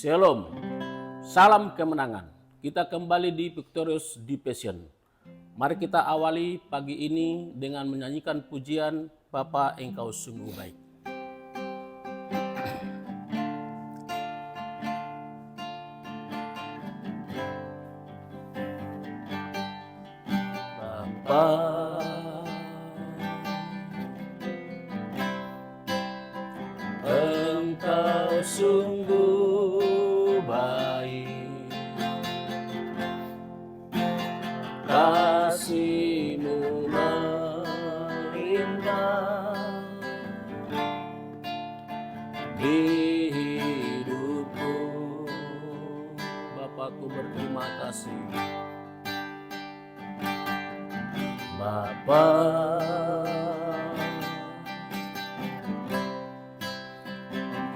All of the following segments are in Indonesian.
Shalom, salam kemenangan. Kita kembali di Victorious Division. Mari kita awali pagi ini dengan menyanyikan pujian Bapa Engkau sungguh baik. Bapa, Engkau sungguh baik, kasih-Mu melimpah di hidupku. Bapakku berterima kasih. Bapa,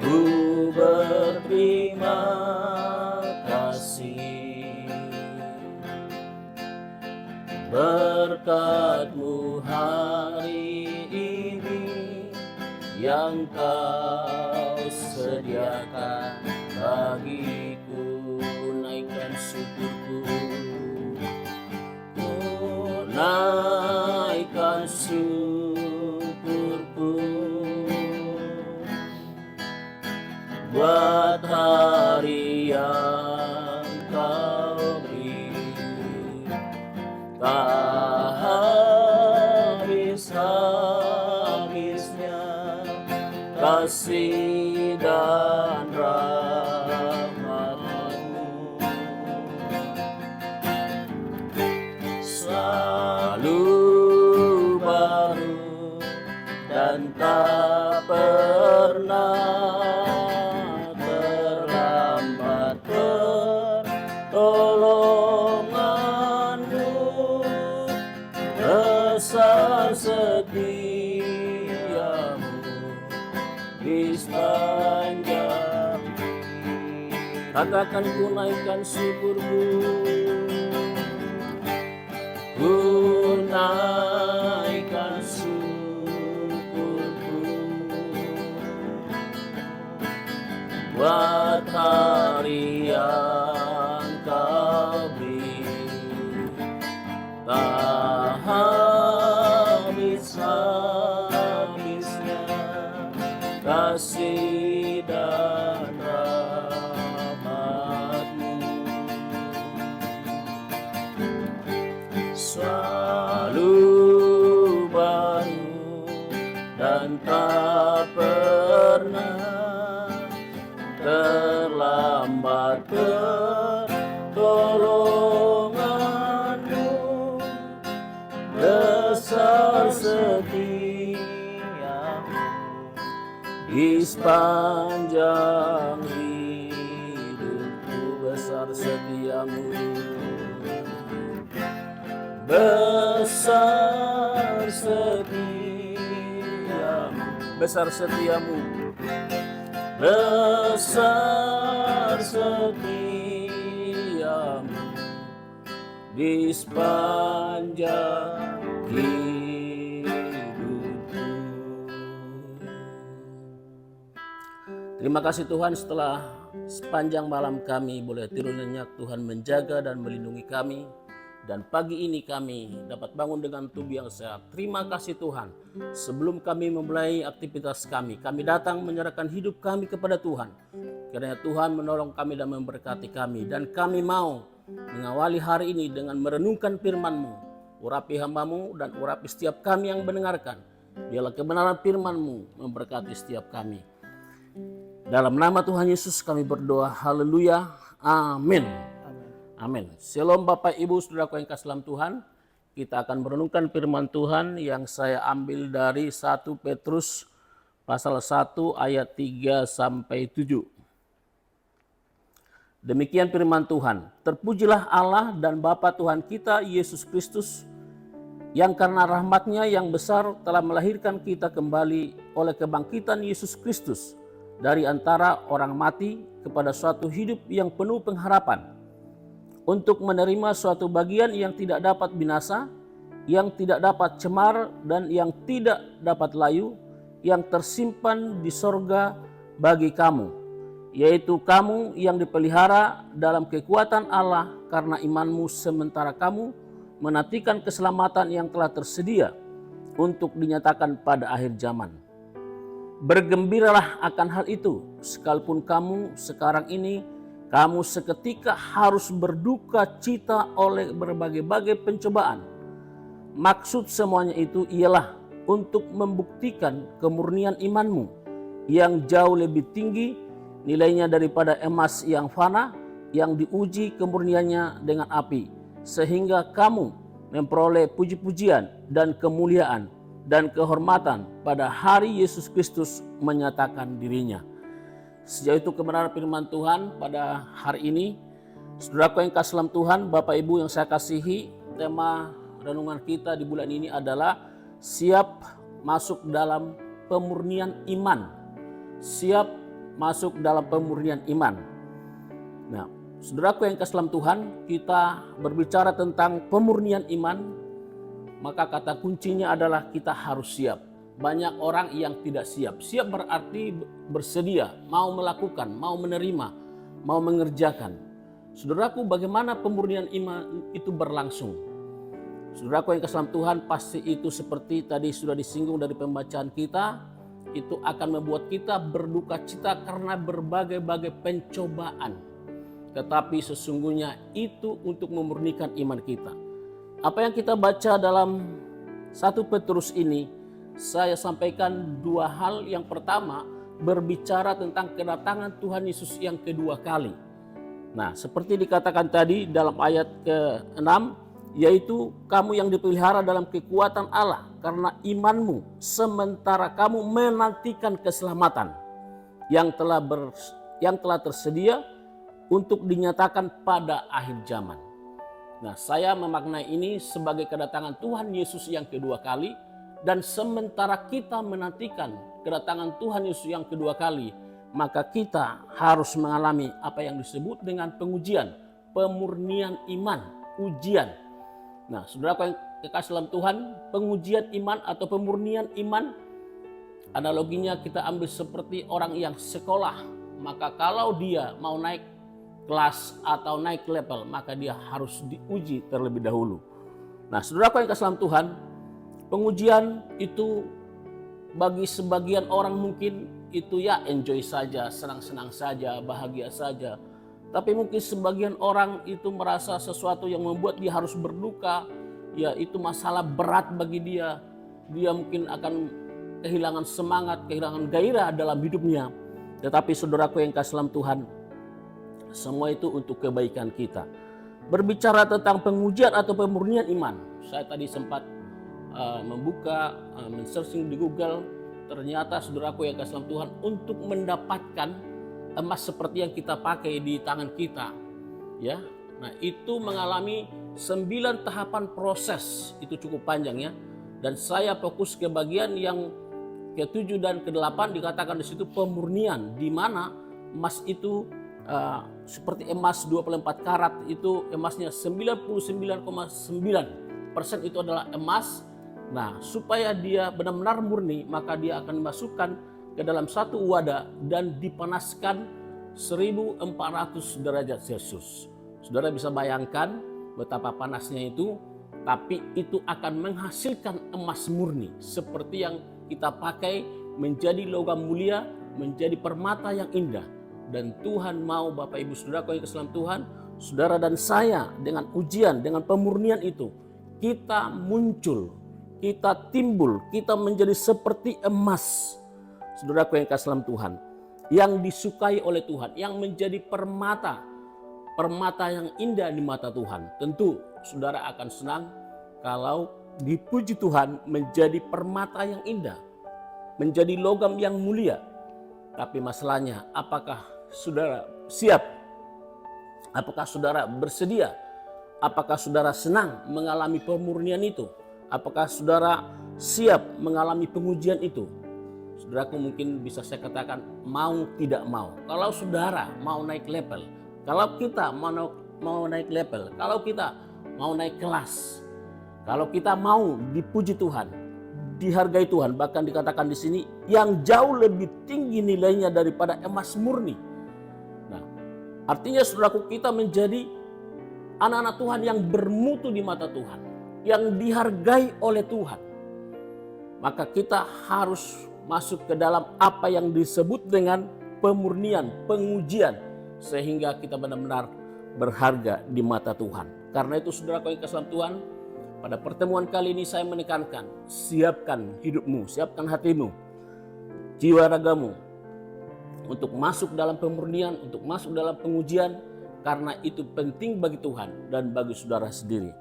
ku berterima kasih, berkat-Mu hari ini yang Kau sediakan bagiku. Naikkan syukurku, naikkan syukurku buat hari yang Kau beri, tak habis-habisnya kasih dan rahmat-Mu. Selalu baru dan tak pernah terlambat pertolongan-Mu, besar setia-Mu di sepanjang hidup. Katakan, ku naikkan syukurku, ku naikkan syukurku buat hari yang Kau beri, tak habis-habisnya kasih dan rahmat-Mu. Selalu baru dan tak pernah terlambat pertolongan-Mu, besar setia-Mu di sepanjang hidupku. Besar setia-Mu, besar setia-Mu, besar setia-Mu, besar setia-Mu di sepanjang hidupku. Terima kasih Tuhan, setelah sepanjang malam kami boleh tidur nyenyak, Tuhan menjaga dan melindungi kami. Dan pagi ini kami dapat bangun dengan tubuh yang sehat. Terima kasih Tuhan. Sebelum kami memulai aktivitas kami datang menyerahkan hidup kami kepada Tuhan. Kiranya Tuhan menolong kami dan memberkati kami. Dan kami mau mengawali hari ini dengan merenungkan firman-Mu. Urapi hamba-Mu dan urapi setiap kami yang mendengarkan. Biarlah kebenaran firman-Mu memberkati setiap kami. Dalam nama Tuhan Yesus kami berdoa. Haleluya. Amin. Amin. Shalom Bapak Ibu Saudaraku yang kasih dalam Tuhan. Kita akan merenungkan firman Tuhan yang saya ambil dari 1 Petrus pasal 1 ayat 3 sampai 7. Demikian firman Tuhan. Terpujilah Allah dan Bapa Tuhan kita Yesus Kristus, yang karena rahmat-Nya yang besar telah melahirkan kita kembali oleh kebangkitan Yesus Kristus dari antara orang mati kepada suatu hidup yang penuh pengharapan, untuk menerima suatu bagian yang tidak dapat binasa, yang tidak dapat cemar, dan yang tidak dapat layu, yang tersimpan di sorga bagi kamu, yaitu kamu yang dipelihara dalam kekuatan Allah karena imanmu, sementara kamu menantikan keselamatan yang telah tersedia untuk dinyatakan pada akhir zaman. Bergembiralah akan hal itu, sekalipun kamu sekarang ini, kamu seketika harus berduka cita oleh berbagai-bagai pencobaan. Maksud semuanya itu ialah untuk membuktikan kemurnian imanmu yang jauh lebih tinggi nilainya daripada emas yang fana, yang diuji kemurniannya dengan api, sehingga kamu memperoleh puji-pujian dan kemuliaan dan kehormatan pada hari Yesus Kristus menyatakan dirinya. Sejauh itu kebenaran firman Tuhan pada hari ini. Saudaraku yang kasih dalam Tuhan, Bapak Ibu yang saya kasihi, tema renungan kita di bulan ini adalah siap masuk dalam pemurnian iman. Siap masuk dalam pemurnian iman. Nah, saudaraku yang kasih dalam Tuhan, kita berbicara tentang pemurnian iman, maka kata kuncinya adalah kita harus siap. Banyak orang yang tidak siap. Siap berarti bersedia, mau melakukan, mau menerima, mau mengerjakan. Saudaraku, bagaimana pemurnian iman itu berlangsung? Saudaraku yang kasih dalam Tuhan, pasti itu seperti tadi sudah disinggung dari pembacaan kita, itu akan membuat kita berduka cita karena berbagai-bagai pencobaan. Tetapi sesungguhnya itu untuk memurnikan iman kita. Apa yang kita baca dalam 1 Petrus ini, saya sampaikan dua hal. Yang pertama, berbicara tentang kedatangan Tuhan Yesus yang kedua kali. Nah, seperti dikatakan tadi dalam ayat ke-6, yaitu kamu yang dipelihara dalam kekuatan Allah karena imanmu, sementara kamu menantikan keselamatan yang telah tersedia untuk dinyatakan pada akhir zaman. Nah, saya memaknai ini sebagai kedatangan Tuhan Yesus yang kedua kali, dan sementara kita menantikan kedatangan Tuhan Yesus yang kedua kali, maka kita harus mengalami apa yang disebut dengan pengujian, pemurnian iman, ujian. Nah, saudara yang kekasih dalam Tuhan, pengujian iman atau pemurnian iman, analoginya kita ambil seperti orang yang sekolah. Maka kalau dia mau naik kelas atau naik level, maka dia harus diuji terlebih dahulu. Nah, saudaraku yang kasih dalam Tuhan, pengujian itu bagi sebagian orang mungkin itu ya enjoy saja, senang-senang saja, bahagia saja. Tapi mungkin sebagian orang itu merasa sesuatu yang membuat dia harus berduka, ya itu masalah berat bagi dia. Dia mungkin akan kehilangan semangat, kehilangan gairah dalam hidupnya. Tetapi saudaraku yang kasih dalam Tuhan, semua itu untuk kebaikan kita. Berbicara tentang pengujian atau pemurnian iman, saya tadi sempat membuka, men-searching di Google. Ternyata saudaraku yang kasih dalam Tuhan, untuk mendapatkan emas seperti yang kita pakai di tangan kita, ya, nah itu mengalami 9 tahapan proses. Itu cukup panjang ya. Dan saya fokus ke bagian yang ke-7 dan ke-8, dikatakan di situ pemurnian, di mana emas itu seperti emas 24 karat, itu emasnya 99,9% itu adalah emas. Nah, supaya dia benar-benar murni, maka dia akan dimasukkan ke dalam satu wadah dan dipanaskan 1400 derajat Celcius. Saudara bisa bayangkan betapa panasnya itu, tapi itu akan menghasilkan emas murni seperti yang kita pakai, menjadi logam mulia, menjadi permata yang indah. Dan Tuhan mau, Bapak Ibu Saudaraku yang kasih dalam Tuhan, saudara dan saya dengan ujian, dengan pemurnian itu, kita muncul, kita timbul, kita menjadi seperti emas. Saudaraku yang kasih dalam Tuhan, yang disukai oleh Tuhan, yang menjadi permata yang indah di mata Tuhan. Tentu saudara akan senang kalau dipuji Tuhan menjadi permata yang indah, menjadi logam yang mulia. Tapi masalahnya, apakah saudara siap? Apakah saudara bersedia? Apakah saudara senang mengalami pemurnian itu? Apakah saudara siap mengalami pengujian itu? Saudaraku, mungkin bisa saya katakan mau tidak mau. Kalau saudara mau naik level, kalau kita mau naik level, kalau kita mau naik kelas, kalau kita mau dipuji Tuhan, dihargai Tuhan, bahkan dikatakan di sini yang jauh lebih tinggi nilainya daripada emas murni. Artinya saudaraku, kita menjadi anak-anak Tuhan yang bermutu di mata Tuhan, yang dihargai oleh Tuhan. Maka kita harus masuk ke dalam apa yang disebut dengan pemurnian, pengujian, sehingga kita benar-benar berharga di mata Tuhan. Karena itu saudaraku yang kasih Tuhan, pada pertemuan kali ini saya menekankan, siapkan hidupmu, siapkan hatimu, jiwa ragamu untuk masuk dalam pemurnian, untuk masuk dalam pengujian, karena itu penting bagi Tuhan dan bagi saudara sendiri.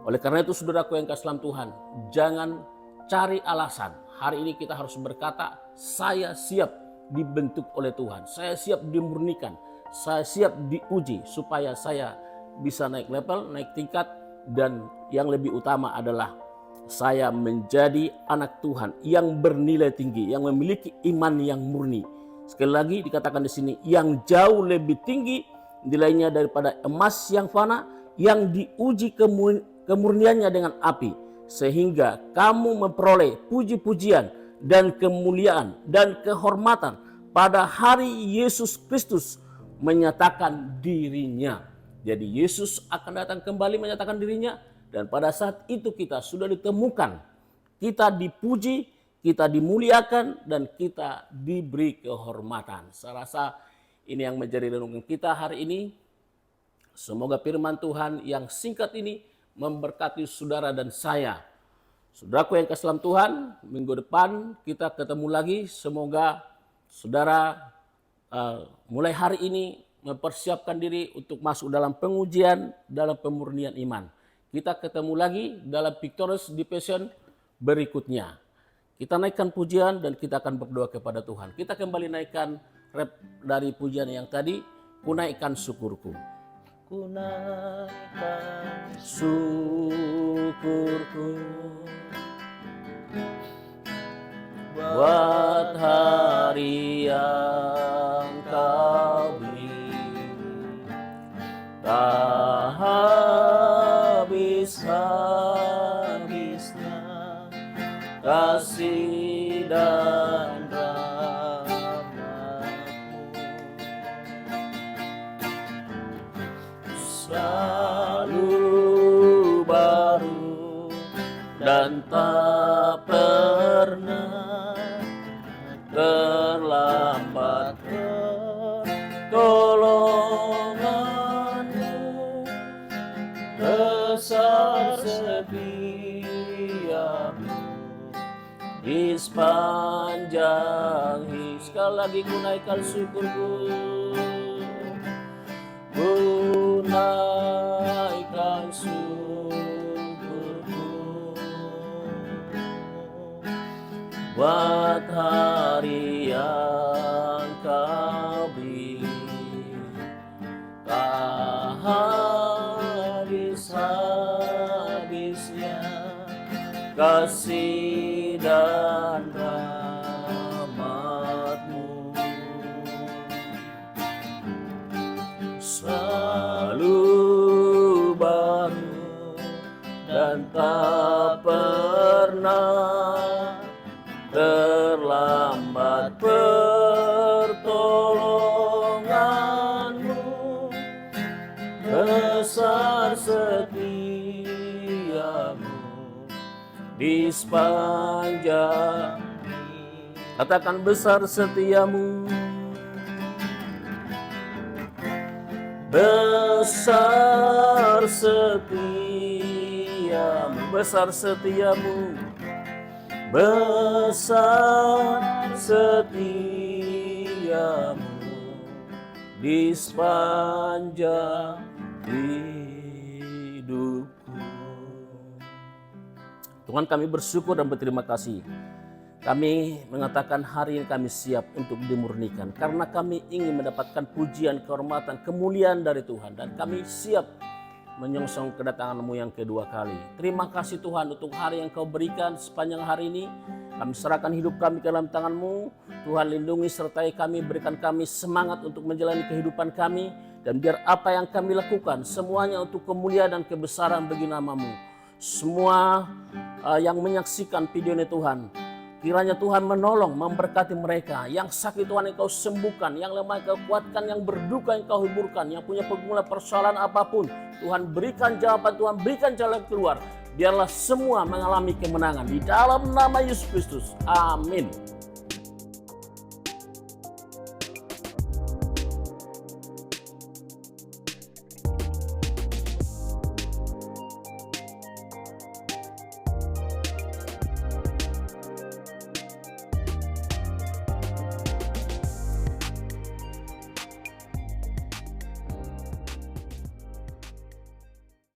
Oleh karena itu saudaraku yang kasih Tuhan, jangan cari alasan. Hari ini kita harus berkata, saya siap dibentuk oleh Tuhan, saya siap dimurnikan, saya siap diuji supaya saya bisa naik level, naik tingkat, dan yang lebih utama adalah saya menjadi anak Tuhan yang bernilai tinggi, yang memiliki iman yang murni. Sekali lagi dikatakan di sini, yang jauh lebih tinggi nilainya daripada emas yang fana, yang diuji kemurniannya dengan api, sehingga kamu memperoleh puji-pujian dan kemuliaan dan kehormatan pada hari Yesus Kristus menyatakan dirinya. Jadi Yesus akan datang kembali menyatakan dirinya, dan pada saat itu kita sudah ditemukan, kita dipuji, kita dimuliakan, dan kita diberi kehormatan. Saya rasa ini yang menjadi renungan kita hari ini. Semoga firman Tuhan yang singkat ini memberkati saudara dan saya. Saudaraku yang kasih Tuhan, minggu depan kita ketemu lagi. Semoga saudara mulai hari ini mempersiapkan diri untuk masuk dalam pengujian, dalam pemurnian iman. Kita ketemu lagi dalam Victorious Division berikutnya. Kita naikkan pujian dan kita akan berdoa kepada Tuhan. Kita kembali naikkan rap dari pujian yang tadi, ku naikkan syukurku. Ku naikkan syukurku buat hari yang kau beri. Tak habis-habisnya kasih dan rahmat-Mu, selalu baru dan tak pernah terlambat. Pertolongan-Mu besar, setia-Mu di sepanjang hidup. Sekali lagi ku naikkan syukurku, ku naikkan syukurku buat hari yang kau beri. Tak habis-habisnya kasih dan rahmat-Mu, selalu baru dan tak pernah terlambat. Pertolongan-Mu besar, setia-Mu di sepanjang. Katakan, besar setia-Mu, besar setia-Mu, besar setia-Mu, besar setia-Mu di sepanjang hidupku. Tuhan, kami bersyukur dan berterima kasih. Kami mengatakan hari ini kami siap untuk dimurnikan, karena kami ingin mendapatkan pujian, kehormatan, kemuliaan dari Tuhan, dan kami siap menyongsong kedatangan-Mu yang kedua kali. Terima kasih Tuhan untuk hari yang Kau berikan sepanjang hari ini. Kami serahkan hidup kami ke dalam tangan-Mu. Tuhan, lindungi sertai kami, berikan kami semangat untuk menjalani kehidupan kami, dan biar apa yang kami lakukan semuanya untuk kemuliaan dan kebesaran bagi nama-Mu. Semua yang menyaksikan video ini Tuhan, Kiranya Tuhan menolong, memberkati mereka. Yang sakit Tuhan Engkau sembuhkan, yang lemah Engkau kuatkan, yang berduka Engkau hiburkan, yang punya pergumulan persoalan apapun, Tuhan berikan jawaban, Tuhan berikan jalan keluar. Biarlah semua mengalami kemenangan di dalam nama Yesus Kristus. Amin.